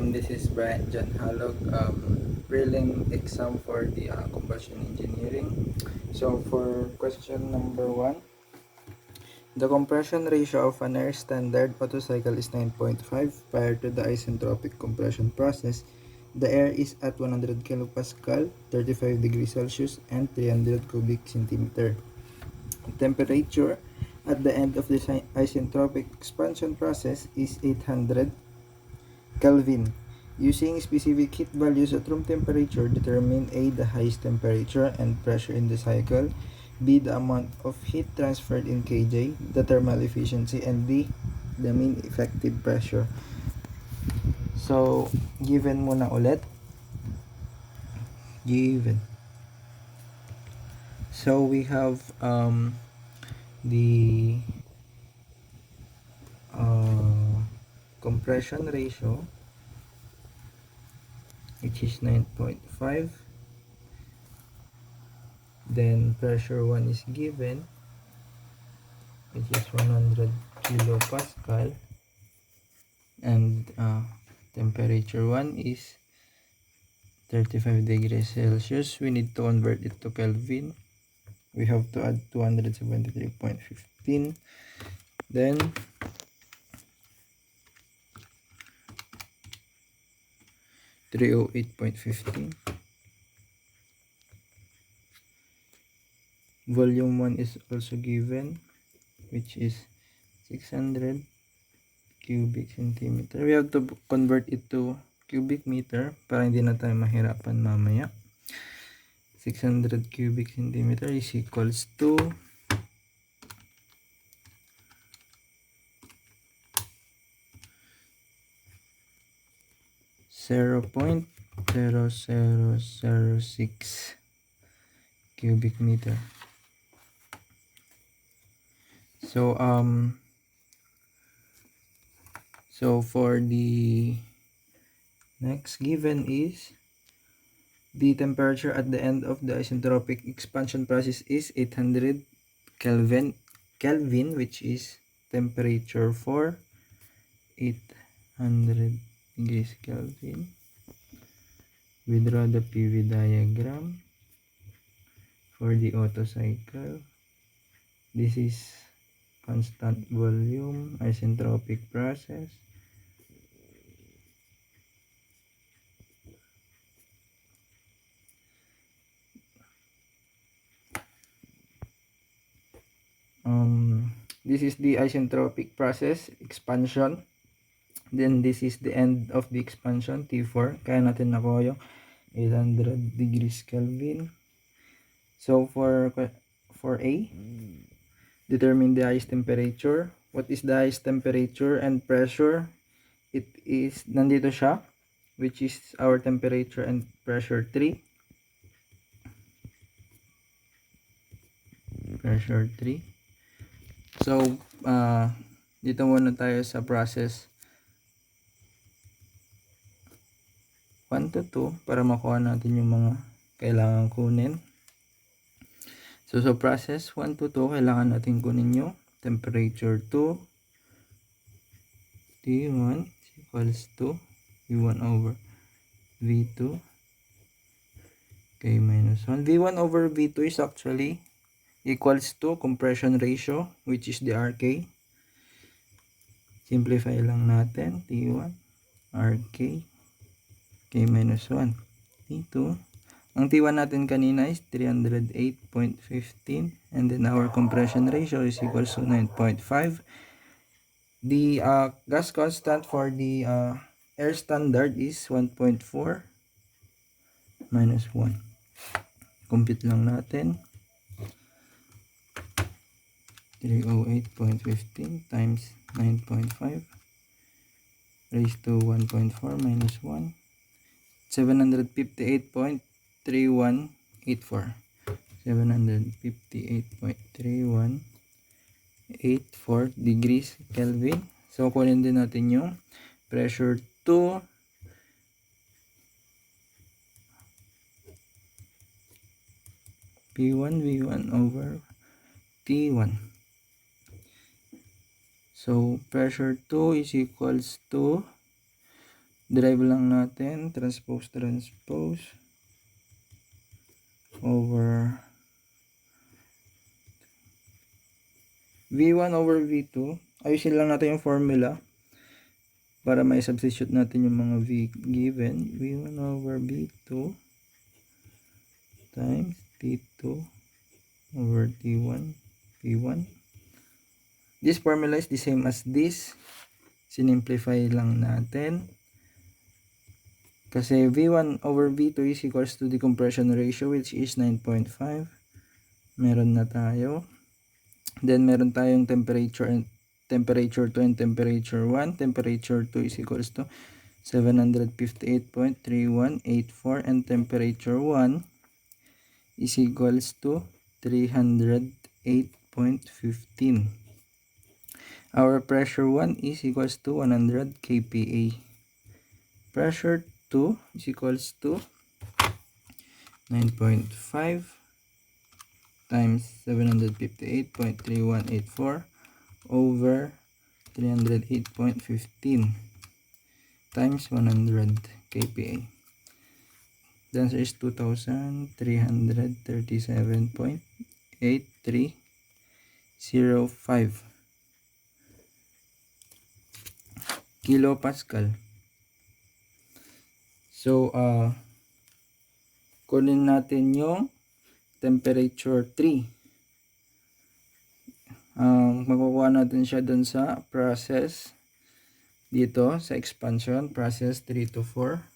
This is Brian John Halog, prelim exam for the combustion engineering. So for question number 1, the compression ratio of an air standard Otto cycle is 9.5. Prior to the isentropic compression process, the air is at 100 kilopascal, 35 degrees Celsius, and 300 cubic centimeter. Temperature at the end of the isentropic expansion process is 800 Kelvin. Using specific heat values at room temperature, determine A. the highest temperature and pressure in the cycle, B. the amount of heat transferred in kJ, the thermal efficiency, and D. the mean effective pressure. So, given muna ulit. Given. So, we have the compression ratio, which is 9.5. Then pressure 1 is given, which is 100 kilopascal, and temperature 1 is 35 degrees Celsius. We need to convert it to Kelvin. We have to add 273.15, then 308.15. Volume 1 is also given, which is 600 cubic centimeter. We have to convert it to cubic meter para hindi na tayo mahirapan mamaya. 600 cubic centimeter is equals to 0.0006 cubic meter. So for the next given is the temperature at the end of the isentropic expansion process is 800 Kelvin, which is temperature for 800 degrees Kelvin. We draw the PV diagram for the Otto cycle. This is constant volume isentropic process. This is the isentropic process expansion. Then this is the end of the expansion, T4. Kaya natin nakuha yung 800 degrees Kelvin. So for A, determine the highest temperature. What is the highest temperature and pressure? It is, nandito siya, which is our temperature and pressure 3. Pressure 3. So, dito muna tayo sa process 1 to 2 para makuha natin yung mga kailangan kunin. So, sa process 1 to 2, kailangan natin kunin yung temperature 2. T1 equals to V1 over V2 K minus 1. V1 over V2 is actually equals to compression ratio, which is the RK. Simplify lang natin. T1 RK K minus 1 T2. Ang T1 natin kanina is 308.15, and then our compression ratio is equals to 9.5. The gas constant for the air standard is 1.4 minus 1. Compute lang natin. 308.15 times 9.5 raised to 1.4 minus 1. 758.3184. 758.3184 degrees Kelvin. So, kunin din natin yung pressure 2. P1 V1 over T1. So, pressure 2 is equals to derive lang natin, transpose over V1 over V2. Ayusin lang natin yung formula para may substitute natin yung mga V given. V1 over V2 times T2 over T1 P1. This formula is the same as this. Sinimplify lang natin. Kasi V1 over V2 is equals to the compression ratio, which is 9.5. Meron na tayo. Then meron tayong temperature 2 and temperature 1. Temperature 2 is equals to 758.3184 and temperature 1 is equals to 308.15. Our pressure 1 is equals to 100 kPa. Pressure 2 is equals to 9.5 times 758.3184 over 308.15 times 100 kPa. The answer is 2337.8305 kilopascal. So, kunin natin yung temperature 3. Makukuha natin siya dun sa process dito sa expansion, process 3 to 4.